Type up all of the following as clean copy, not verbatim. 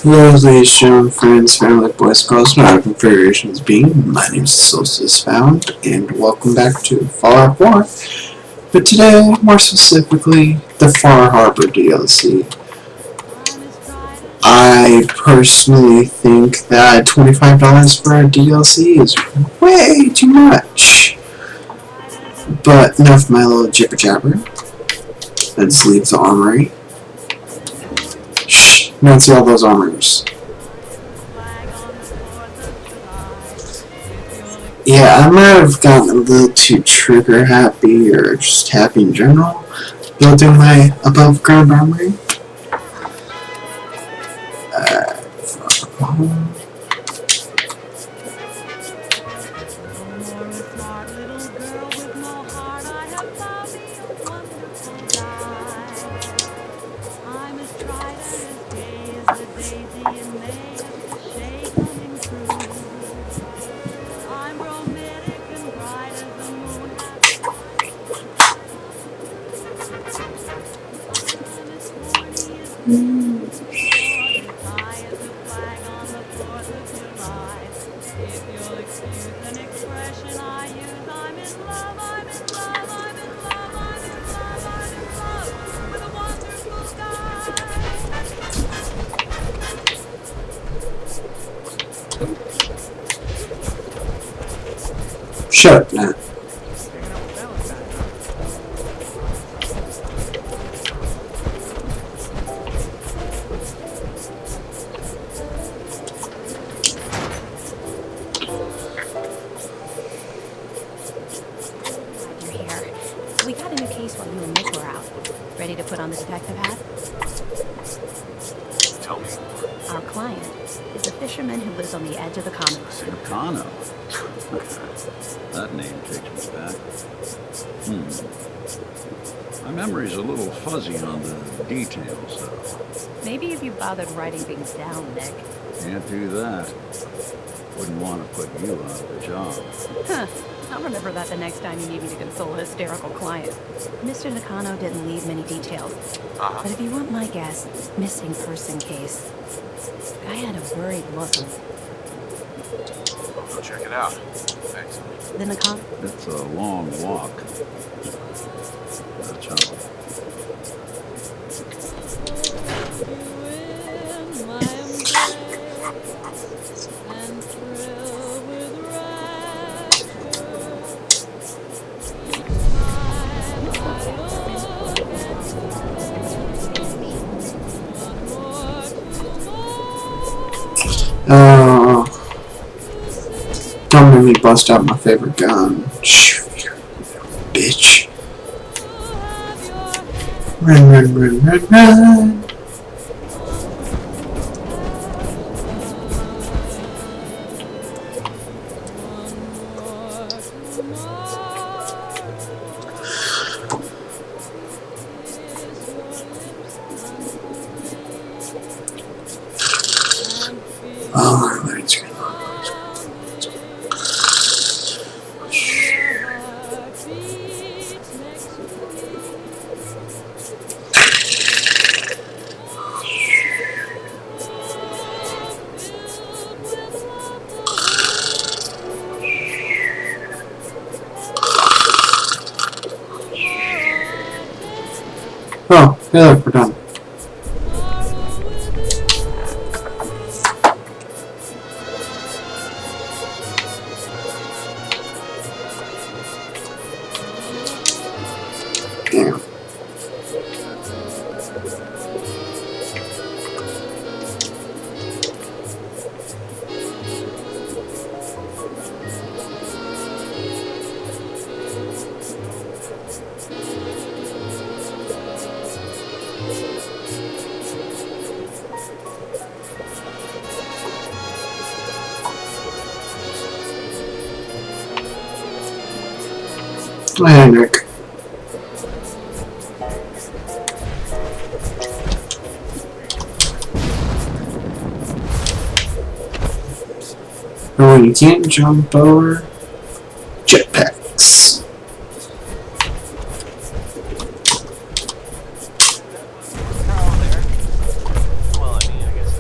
Hello, ladies, gentlemen, friends, family, boys, girls, and other configurations being. My name is Solstice Found, and welcome back to Fallout 4. But today, more specifically, the Far Harbor DLC. I personally think that $25 for a DLC is way too much. But enough of my little jibber jabber. Let's leave the armory. Shh, you don't see all those armors. Yeah, I might have gotten a little too trigger happy or just happy in general building my above ground armory. Shut up now. We got a new case while you and Nick were out. Ready to put on the detective hat? Tell me. Our client is a fisherman who lives on the edge of the common. Nakano. That name takes me back. My memory's a little fuzzy on the details, though. Maybe if you bothered writing things down, Nick. Can't do that. Wouldn't want to put you out of a job. Huh. I'll remember that the next time you need me to console a hysterical client. Mr. Nakano didn't leave many details. But if you want my guess, missing person case. Guy had a worried look. I'll go check it out. Thanks. The Nakano... It's a long walk. Ciao. Don't make me bust out my favorite gun. Shoot, bitch. Run, run, run, run, run. Oh, my lights are oh, hey look, we're done. Damn. Hey, Nick. Oh, you can't jump over jetpacks. Well, I mean, I guess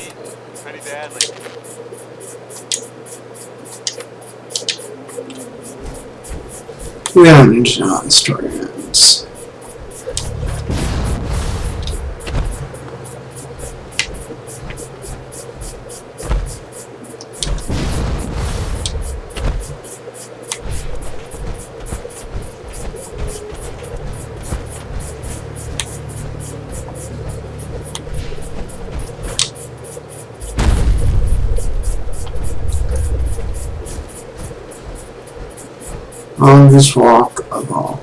need. Pretty badly. We don't need to know how the story ends. On this walk of all.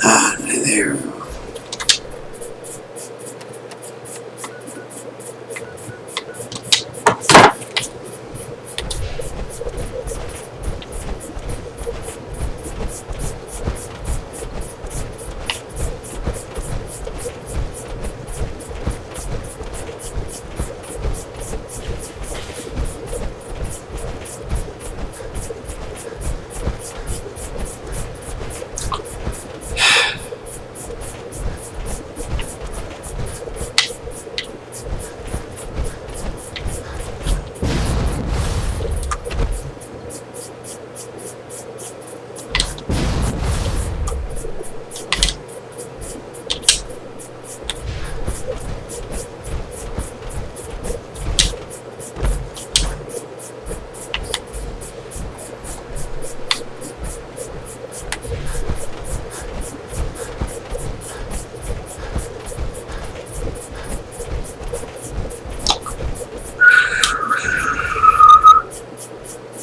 Ah, there.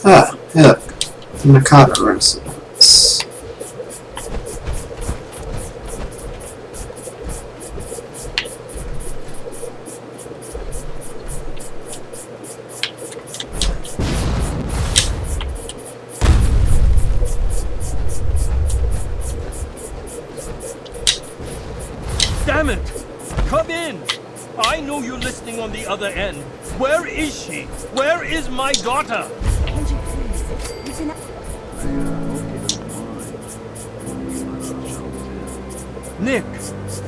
Ah, look. The Mikado residence. Damn it! Come in! I know you're listening on the other end. Where is she? Where is my daughter? Kenji, please. You've been... I hope you don't mind. We let ourselves in. Nick,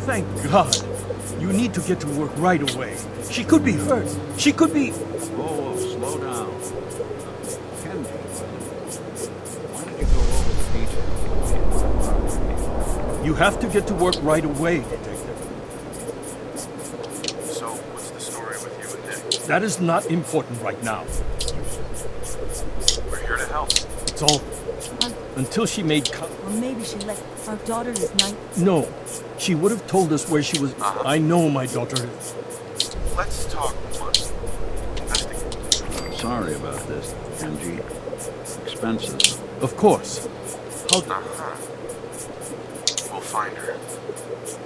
thank God. You need to get to work right away. She could be hurt. She could be... Whoa, slow down. Kenji, why don't you go over the details? You have to get to work right away, Detective. So, what's the story with you and Nick? That is not important right now. We're here to help. It's all... Until she made... Or maybe she let our daughter is 9. No. She would have told us where she was... I know my daughter is... Let's talk once. Investigate. Sorry about this, Kenji. Expenses. Of course. How... Uh-huh. We'll find her.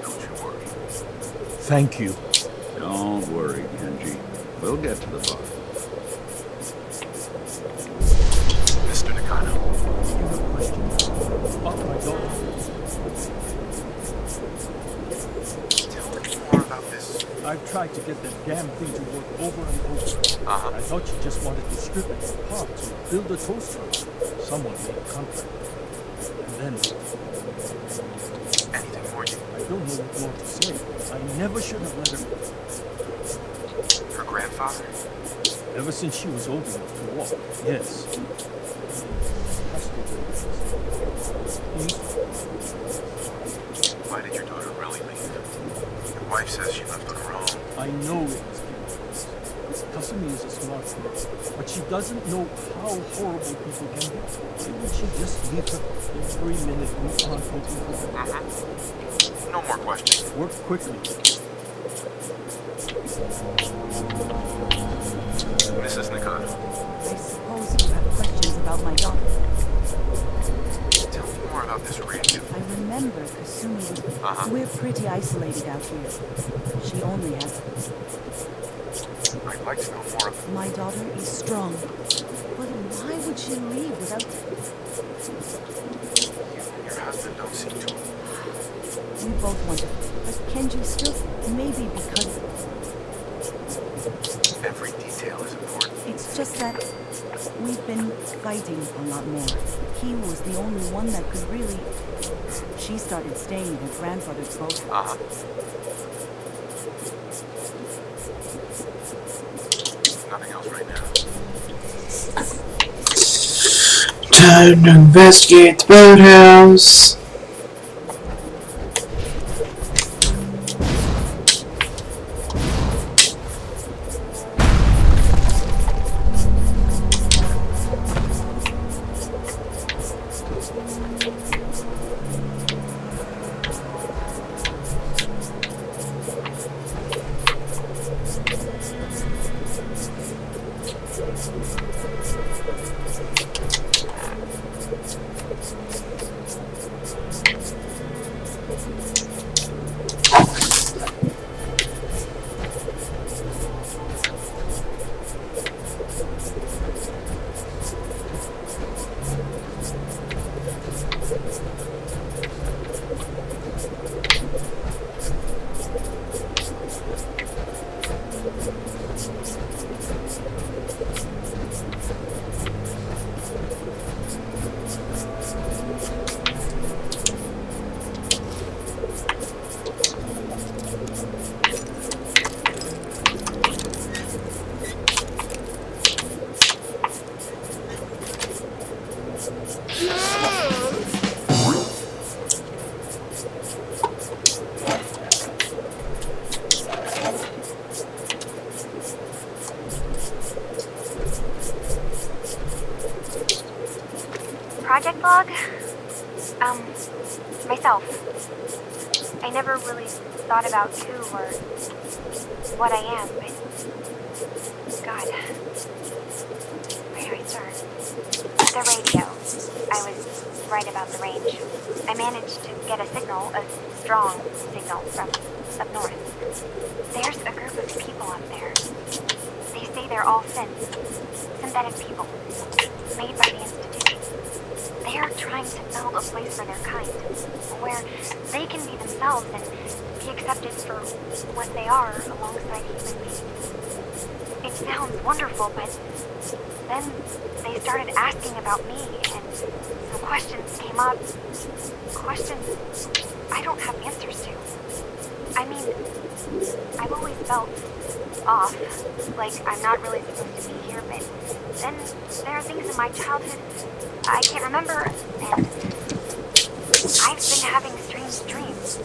Don't you worry. Thank you. Don't worry, Kenji. We'll get to the bottom. Mr. Nakano. You have questions about my daughter? Tell me more about this. I've tried to get that damn thing to work over and over. Uh-huh. I thought she just wanted to strip it for parts or build a toaster. Someone made a contract. And then never should have let her. Her grandfather? Ever since she was old enough to walk, yes. Why did your daughter really leave? Your wife says she left on her own. I know it was careless. Kasumi is a smart girl, but she doesn't know how horrible people can be. Why would she just leave her every minute we aren't hoping for her? No more questions. Work quickly. Mrs. Nakano, I suppose you have questions about my daughter. tell me more about this radio. I remember Kasumi was... We're pretty isolated out here. She only has... I'd like to know more of My daughter is strong. But why would she leave without... you and your husband don't seem to. We both wonder. But Kenji still... Maybe because... Every detail is important. It's just that we've been fighting a lot more. He was the only one that could really... She started staying in her grandfather's boat. Nothing else right now. Time to investigate the boathouse. Project log? Myself. I never really thought about who or what I am, but... God. Where do I start? The radio. I was right about the range. I managed to get a signal, a strong signal from up north. There's a group of people up there. They say they're all synthetic people, made by the Institute. They are trying to build a place for their kind, where they can be themselves and be accepted for what they are alongside human beings. It sounds wonderful, but then they started asking about me, and some questions came up. Questions I don't have answers to. I mean, I've always felt off, like I'm not really supposed to be here, but then there are things in my childhood I can't remember, and I've been having strange dreams.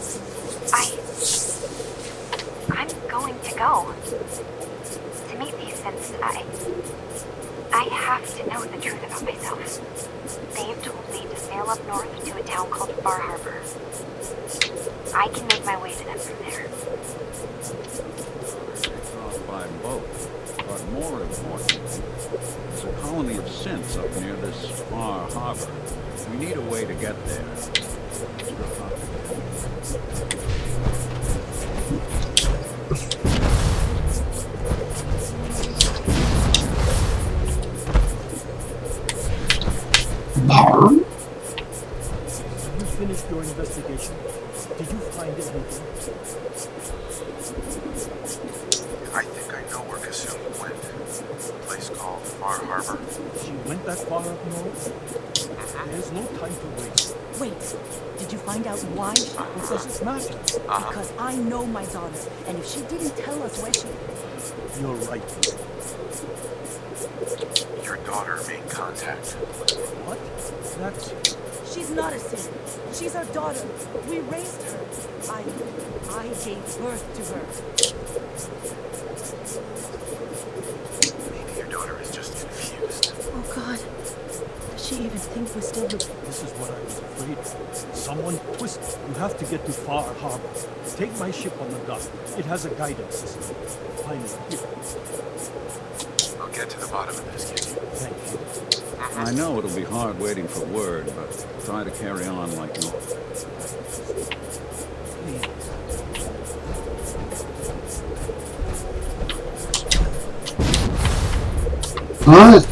I'm going to go to meet these synths. I have to know the truth about myself. They've told me to sail up north to a town called Far Harbor. I can make my way to them from there. Take off by boat. But more importantly, there's a colony of synths up near this Far Harbor. We need a way to get there. Barn? Have you finished your investigation? Did you find anything? I think I know where Kasumi went. A place called Far Harbor. She went that far up north? There's no time to waste. Wait, Did you find out why? What does it matter? Because I know my daughter, and if she didn't tell us where she... You're right. Your daughter made contact. What? That's... She's not a sin. She's our daughter. We raised her. I gave birth to her. Maybe your daughter is just confused. Oh, God. Does she even think we're still the... This is what I was afraid of. Someone twisted. You have to get to Far Harbor. Take my ship on the dock. It has a guidance system. Find it here. I'll get to the bottom of this, kid. Thank you. I know it'll be hard waiting for word, but try to carry on like normal. Please. What?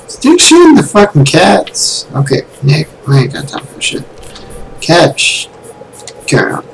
Still shooting the fucking cats. Okay, Nick, I ain't got time for shit. Catch. Carry on.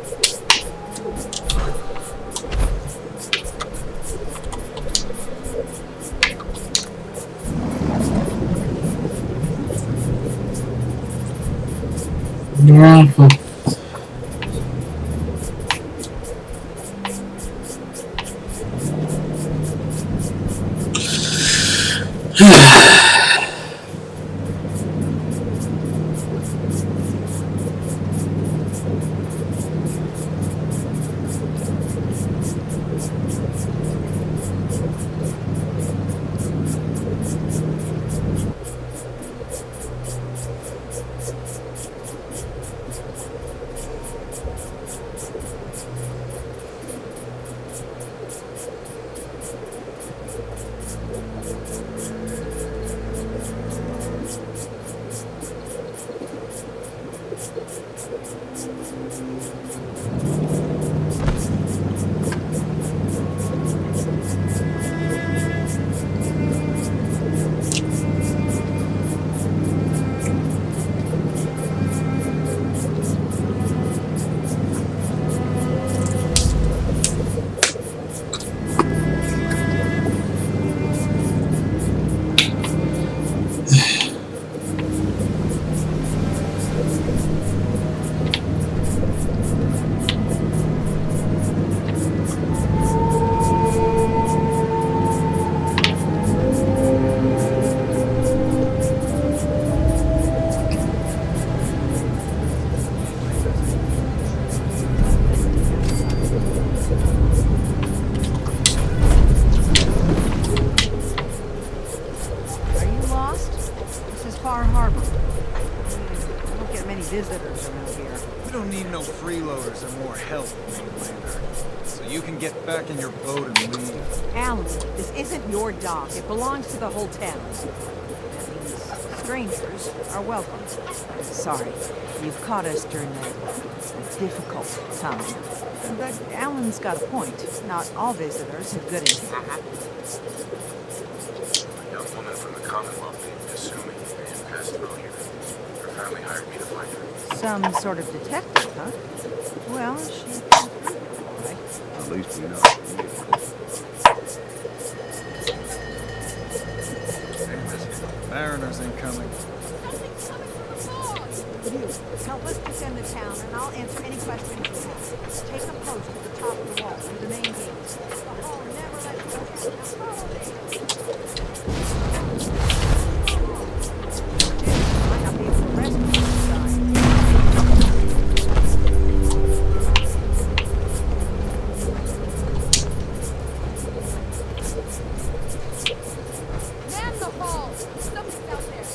visitors around here. We don't need no freeloaders or more help, mainlander. So you can get back in your boat and leave. Alan, this isn't your dock. It belongs to the whole town. That means strangers are welcome. Sorry, you've caught us during a difficult time. But Alan's got a point. Not all visitors have good intent. A young woman from the Commonwealth named Kasumi and passed through here. Her family hired me to find her. Some sort of detective, huh? Well, she... Right. At least we know. Mariners incoming. You, help us defend the town, and I'll answer any questions you have. Take a post at the top of the wall through the main gates. The hall never lets you down. Now follow me. Might not be able to rescue this guy. Man the hall! Something's out there.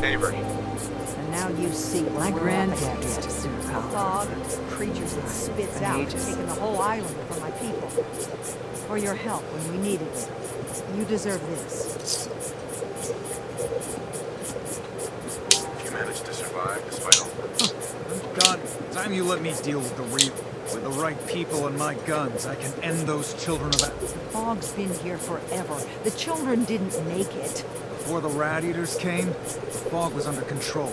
Avery. And now you see what My we're up granddad against. used to sue Colin. Fog, creatures that spits out, Ages. taking the whole island from my people. For your help when we needed it. You deserve this. You managed to survive despite all God, time you let me deal with the real. With the right people and my guns, I can end those children of... Fog's been here forever. The children didn't make it. Before the rat eaters came, the fog was under control.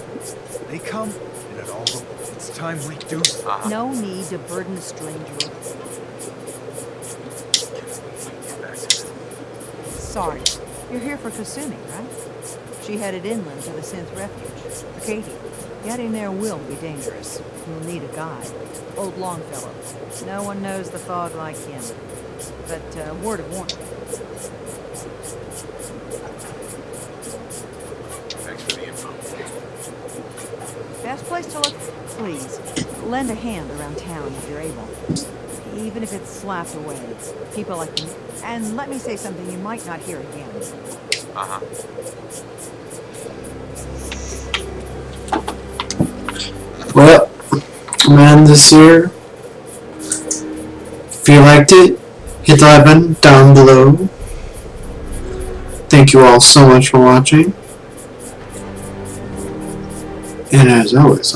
They come, and it all... It's time we do... No need to burden a stranger. Sorry. You're here for Kasumi, right? She headed inland to the Synth Refuge. For Katie. Getting there will be dangerous. You'll need a guide. Old Longfellow. No one knows the fog like him. But, word of warning. Thanks for the info. Best place to look... Please, lend a hand around town if you're able. Even if it's slapped away. People like me. And let me say something you might not hear again. Well, I'm gonna end this here. If you liked it, hit the like button down below. Thank you all so much for watching. And as always,